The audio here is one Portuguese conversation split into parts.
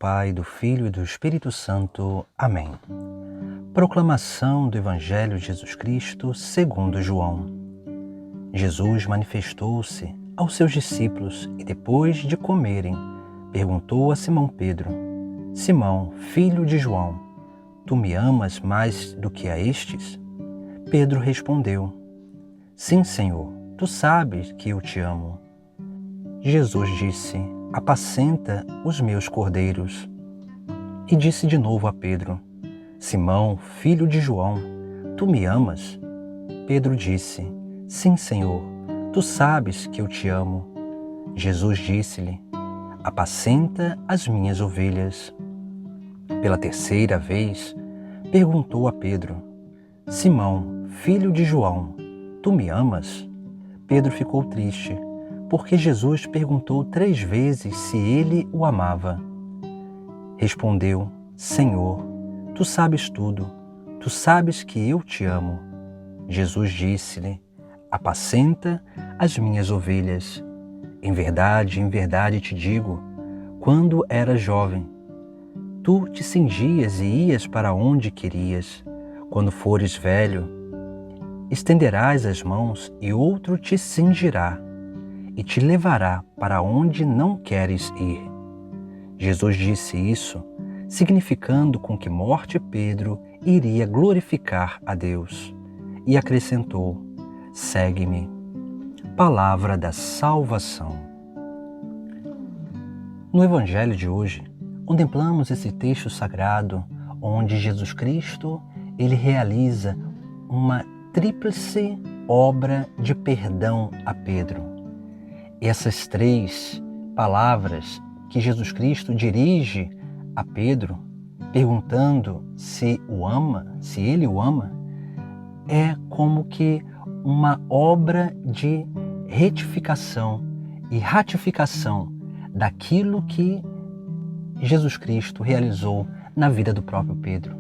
Pai, do Filho e do Espírito Santo. Amém. Proclamação do Evangelho de Jesus Cristo segundo João. Jesus manifestou-se aos seus discípulos e, depois de comerem, perguntou a Simão Pedro: Simão, filho de João, tu me amas mais do que a estes? Pedro respondeu: Sim, Senhor, tu sabes que eu te amo. Jesus disse: Apacenta os meus cordeiros. E disse de novo a Pedro: Simão, filho de João, tu me amas? Pedro disse: Sim, Senhor, tu sabes que eu te amo. Jesus disse-lhe: Apacenta as minhas ovelhas. Pela terceira vez, perguntou a Pedro: Simão, filho de João, tu me amas? Pedro ficou triste, porque Jesus perguntou 3 vezes se ele o amava. Respondeu: Senhor, tu sabes tudo, tu sabes que eu te amo. Jesus disse-lhe: Apacenta as minhas ovelhas. Em verdade te digo, quando eras jovem, tu te cingias e ias para onde querias. Quando fores velho, estenderás as mãos e outro te cingirá e te levará para onde não queres ir. Jesus disse isso, significando com que morte Pedro iria glorificar a Deus. E acrescentou: Segue-me. Palavra da salvação. No Evangelho de hoje, contemplamos esse texto sagrado onde Jesus Cristo ele realiza uma tríplice obra de perdão a Pedro. Essas 3 palavras que Jesus Cristo dirige a Pedro, perguntando se ele o ama, é como que uma obra de retificação e ratificação daquilo que Jesus Cristo realizou na vida do próprio Pedro.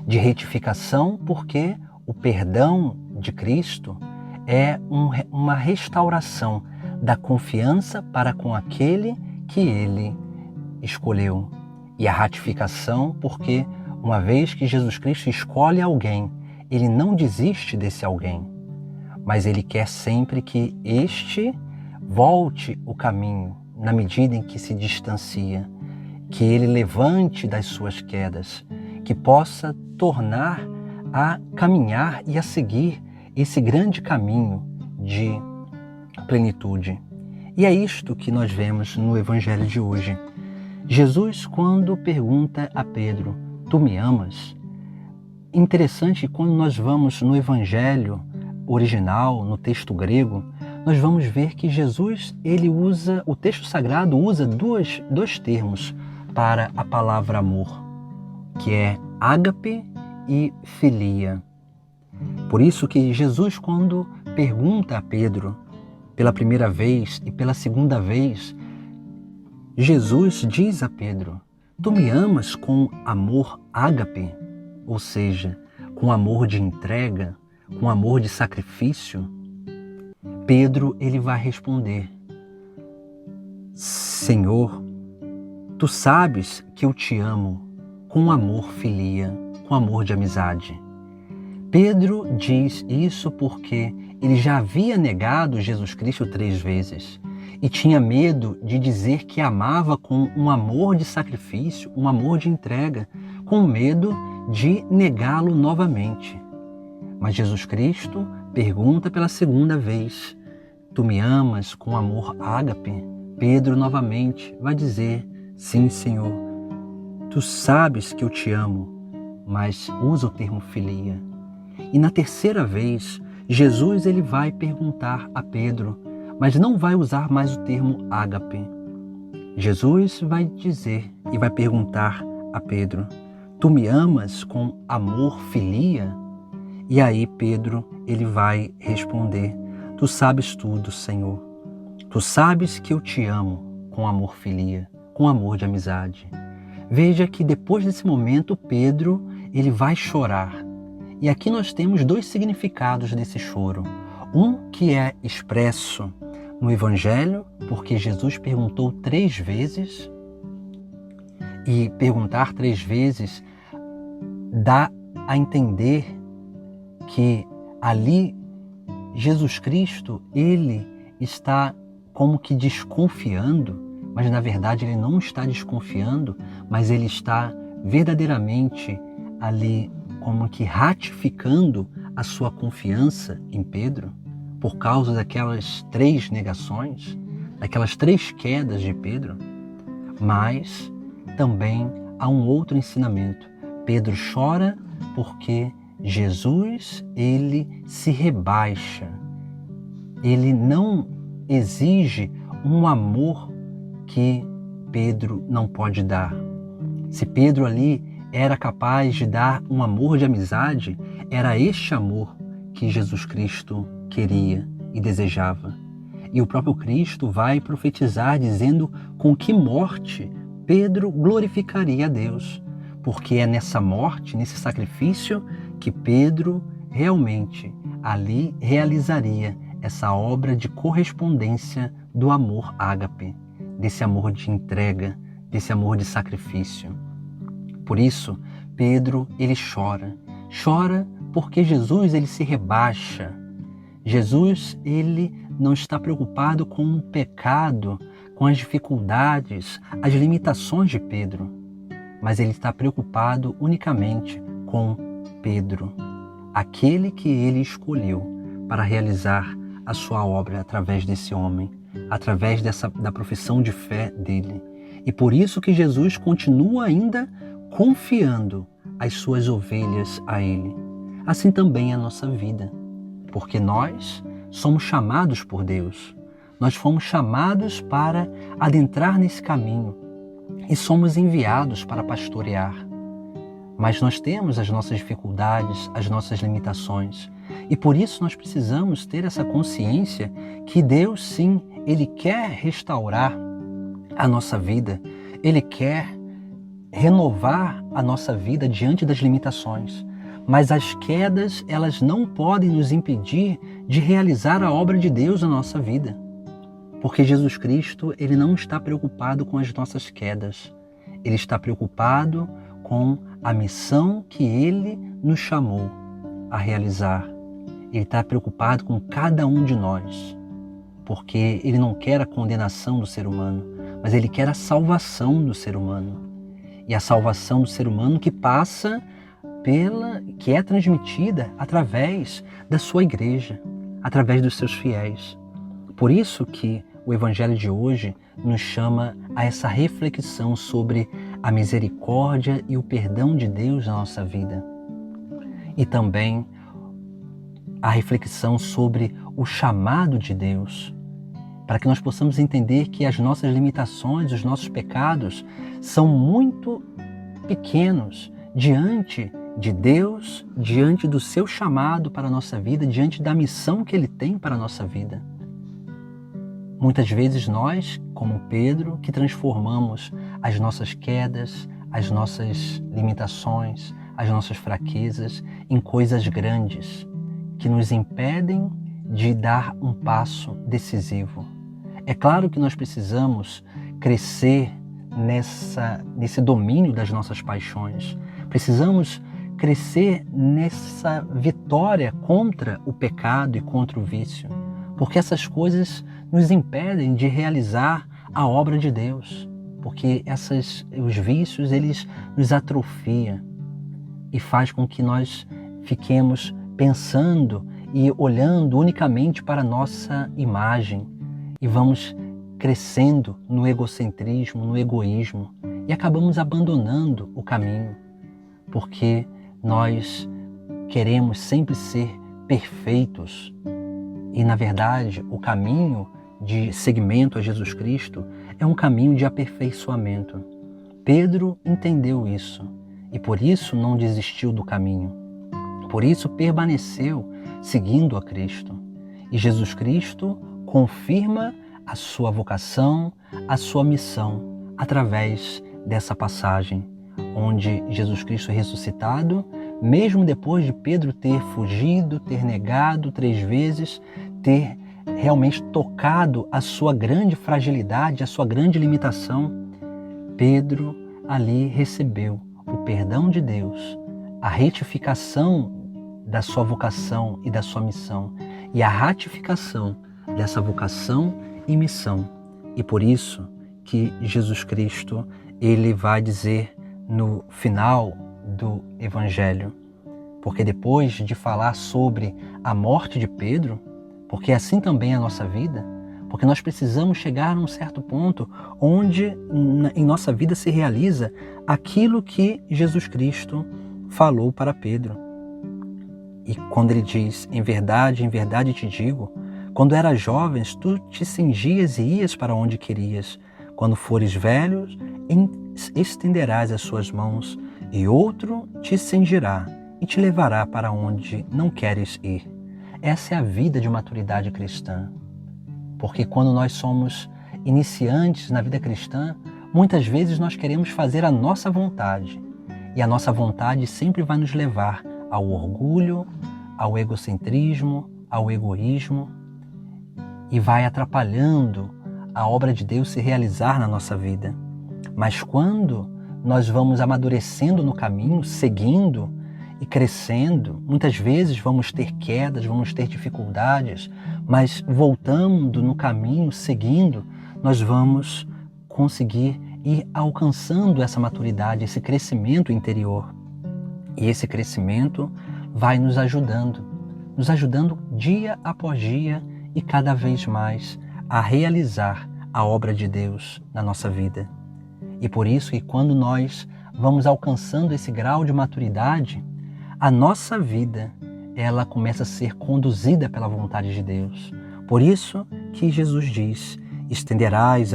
De retificação porque o perdão de Cristo é uma restauração da confiança para com aquele que ele escolheu. E a ratificação porque, uma vez que Jesus Cristo escolhe alguém, ele não desiste desse alguém, mas ele quer sempre que este volte o caminho na medida em que se distancia, que ele levante das suas quedas, que possa tornar a caminhar e a seguir esse grande caminho de plenitude. E é isto que nós vemos no Evangelho de hoje. Jesus, quando pergunta a Pedro: Tu me amas? Interessante, quando nós vamos no Evangelho original, no texto grego, nós vamos ver que Jesus, o texto sagrado usa dois termos para a palavra amor, que é ágape e filia. Por isso que Jesus, quando pergunta a Pedro pela primeira vez e pela segunda vez, Jesus diz a Pedro: Tu me amas com amor ágape, ou seja, com amor de entrega, com amor de sacrifício? Pedro, ele vai responder: Senhor, tu sabes que eu te amo com amor filia, com amor de amizade. Pedro diz isso porque ele já havia negado Jesus Cristo 3 vezes e tinha medo de dizer que amava com um amor de sacrifício, um amor de entrega, com medo de negá-lo novamente. Mas Jesus Cristo pergunta pela segunda vez: Tu me amas com amor ágape? Pedro novamente vai dizer: Sim, Senhor, tu sabes que eu te amo, mas usa o termo filia. E na terceira vez, Jesus ele vai perguntar a Pedro, mas não vai usar mais o termo ágape. Jesus vai dizer e vai perguntar a Pedro: Tu me amas com amor filia? E aí Pedro ele vai responder: Tu sabes tudo, Senhor. Tu sabes que eu te amo com amor filia, com amor de amizade. Veja que depois desse momento Pedro ele vai chorar. E aqui nós temos 2 significados desse choro. Um que é expresso no Evangelho, porque Jesus perguntou 3 vezes. E perguntar 3 vezes dá a entender que ali Jesus Cristo, ele está como que desconfiando, mas na verdade ele não está desconfiando, mas ele está verdadeiramente ali como que ratificando a sua confiança em Pedro, por causa daquelas 3 negações, daquelas 3 quedas de Pedro. Mas também há um outro ensinamento. Pedro chora porque Jesus, ele se rebaixa. Ele não exige um amor que Pedro não pode dar. Se Pedro ali era capaz de dar um amor de amizade, era este amor que Jesus Cristo queria e desejava. E o próprio Cristo vai profetizar dizendo com que morte Pedro glorificaria a Deus, porque é nessa morte, nesse sacrifício, que Pedro realmente ali realizaria essa obra de correspondência do amor ágape, desse amor de entrega, desse amor de sacrifício. Por isso, Pedro, ele chora porque Jesus, ele se rebaixa. Jesus, ele não está preocupado com o pecado, com as dificuldades, as limitações de Pedro, mas ele está preocupado unicamente com Pedro, aquele que ele escolheu para realizar a sua obra através desse homem, através da profissão de fé dele. E por isso que Jesus continua ainda confiando as suas ovelhas a ele. Assim também é a nossa vida, porque nós somos chamados por Deus. Nós fomos chamados para adentrar nesse caminho e somos enviados para pastorear. Mas nós temos as nossas dificuldades, as nossas limitações. E por isso nós precisamos ter essa consciência que Deus, sim, Ele quer restaurar a nossa vida. Ele quer renovar a nossa vida diante das limitações. Mas as quedas, elas não podem nos impedir de realizar a obra de Deus na nossa vida. Porque Jesus Cristo, ele não está preocupado com as nossas quedas. Ele está preocupado com a missão que ele nos chamou a realizar. Ele está preocupado com cada um de nós. Porque ele não quer a condenação do ser humano, mas ele quer a salvação do ser humano. E a salvação do ser humano que que é transmitida através da sua igreja, através dos seus fiéis. Por isso que o Evangelho de hoje nos chama a essa reflexão sobre a misericórdia e o perdão de Deus na nossa vida. E também a reflexão sobre o chamado de Deus, para que nós possamos entender que as nossas limitações, os nossos pecados são muito pequenos diante de Deus, diante do seu chamado para a nossa vida, diante da missão que Ele tem para a nossa vida. Muitas vezes nós, como Pedro, que transformamos as nossas quedas, as nossas limitações, as nossas fraquezas em coisas grandes, que nos impedem de dar um passo decisivo. É claro que nós precisamos crescer nesse domínio das nossas paixões. Precisamos crescer nessa vitória contra o pecado e contra o vício, porque essas coisas nos impedem de realizar a obra de Deus, porque os vícios, eles nos atrofiam e faz com que nós fiquemos pensando e olhando unicamente para a nossa imagem e vamos crescendo no egocentrismo, no egoísmo e acabamos abandonando o caminho, porque nós queremos sempre ser perfeitos e, na verdade, o caminho de seguimento a Jesus Cristo é um caminho de aperfeiçoamento. Pedro entendeu isso e por isso não desistiu do caminho. Por isso permaneceu seguindo a Cristo. E Jesus Cristo confirma a sua vocação, a sua missão, através dessa passagem, onde Jesus Cristo é ressuscitado, mesmo depois de Pedro ter fugido, ter negado 3 vezes, ter realmente tocado a sua grande fragilidade, a sua grande limitação, Pedro ali recebeu o perdão de Deus, a retificação da sua vocação e da sua missão e a ratificação dessa vocação e missão. E por isso que Jesus Cristo, ele vai dizer no final do Evangelho, porque depois de falar sobre a morte de Pedro, porque assim também é a nossa vida, porque nós precisamos chegar a um certo ponto onde em nossa vida se realiza aquilo que Jesus Cristo falou para Pedro. E quando ele diz, em verdade te digo, quando eras jovens, tu te cingias e ias para onde querias. Quando fores velhos, estenderás as suas mãos, e outro te cingirá e te levará para onde não queres ir. Essa é a vida de maturidade cristã. Porque quando nós somos iniciantes na vida cristã, muitas vezes nós queremos fazer a nossa vontade. E a nossa vontade sempre vai nos levar ao orgulho, ao egocentrismo, ao egoísmo, e vai atrapalhando a obra de Deus se realizar na nossa vida. Mas quando nós vamos amadurecendo no caminho, seguindo e crescendo, muitas vezes vamos ter quedas, vamos ter dificuldades, mas voltando no caminho, seguindo, nós vamos conseguir ir alcançando essa maturidade, esse crescimento interior. E esse crescimento vai nos ajudando dia após dia e cada vez mais a realizar a obra de Deus na nossa vida. E por isso que quando nós vamos alcançando esse grau de maturidade, a nossa vida, ela começa a ser conduzida pela vontade de Deus. Por isso que Jesus diz, estenderás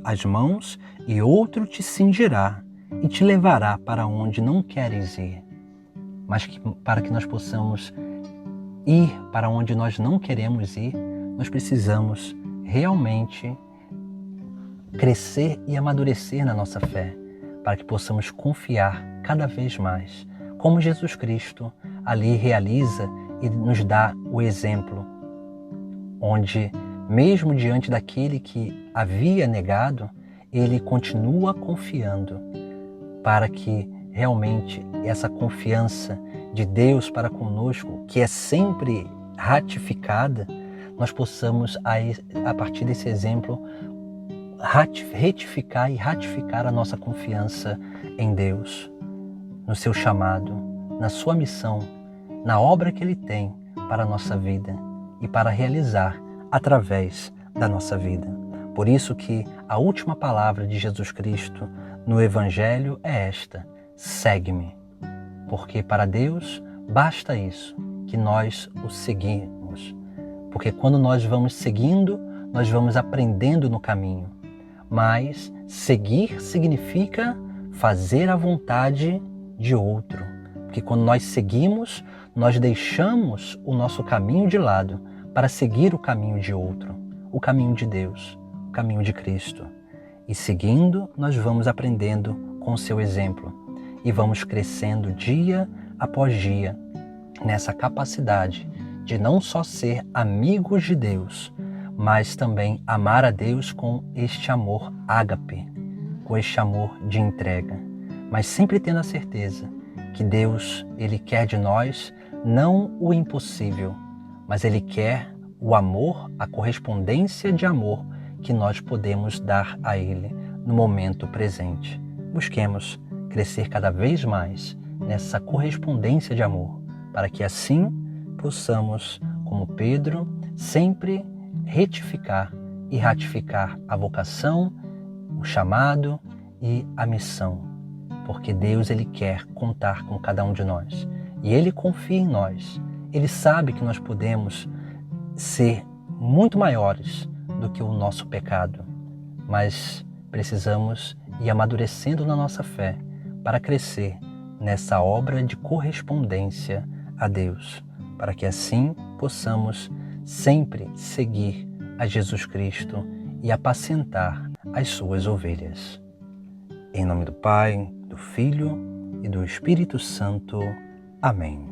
as mãos e outro te cingirá e te levará para onde não queres ir. Mas para que nós possamos ir para onde nós não queremos ir, nós precisamos realmente crescer e amadurecer na nossa fé, para que possamos confiar cada vez mais, como Jesus Cristo ali realiza e nos dá o exemplo, onde mesmo diante daquele que havia negado, ele continua confiando, para que realmente essa confiança de Deus para conosco, que é sempre ratificada, nós possamos, a partir desse exemplo, retificar e ratificar a nossa confiança em Deus, no seu chamado, na sua missão, na obra que Ele tem para a nossa vida e para realizar através da nossa vida. Por isso que a última palavra de Jesus Cristo no Evangelho é esta: segue-me. Porque para Deus basta isso, que nós o seguimos. Porque quando nós vamos seguindo, nós vamos aprendendo no caminho. Mas seguir significa fazer a vontade de outro. Porque quando nós seguimos, nós deixamos o nosso caminho de lado para seguir o caminho de outro, o caminho de Deus, o caminho de Cristo. E seguindo, nós vamos aprendendo com o seu exemplo e vamos crescendo dia após dia nessa capacidade de não só ser amigos de Deus, mas também amar a Deus com este amor ágape, com este amor de entrega, mas sempre tendo a certeza que Deus, Ele quer de nós não o impossível, mas Ele quer o amor, a correspondência de amor que nós podemos dar a Ele no momento presente. Busquemos crescer cada vez mais nessa correspondência de amor, para que assim possamos, como Pedro, sempre retificar e ratificar a vocação, o chamado e a missão, porque Deus, Ele quer contar com cada um de nós e Ele confia em nós. Ele sabe que nós podemos ser muito maiores do que o nosso pecado, mas precisamos ir amadurecendo na nossa fé para crescer nessa obra de correspondência a Deus, para que assim possamos sempre seguir a Jesus Cristo e apacentar as suas ovelhas. Em nome do Pai, do Filho e do Espírito Santo. Amém.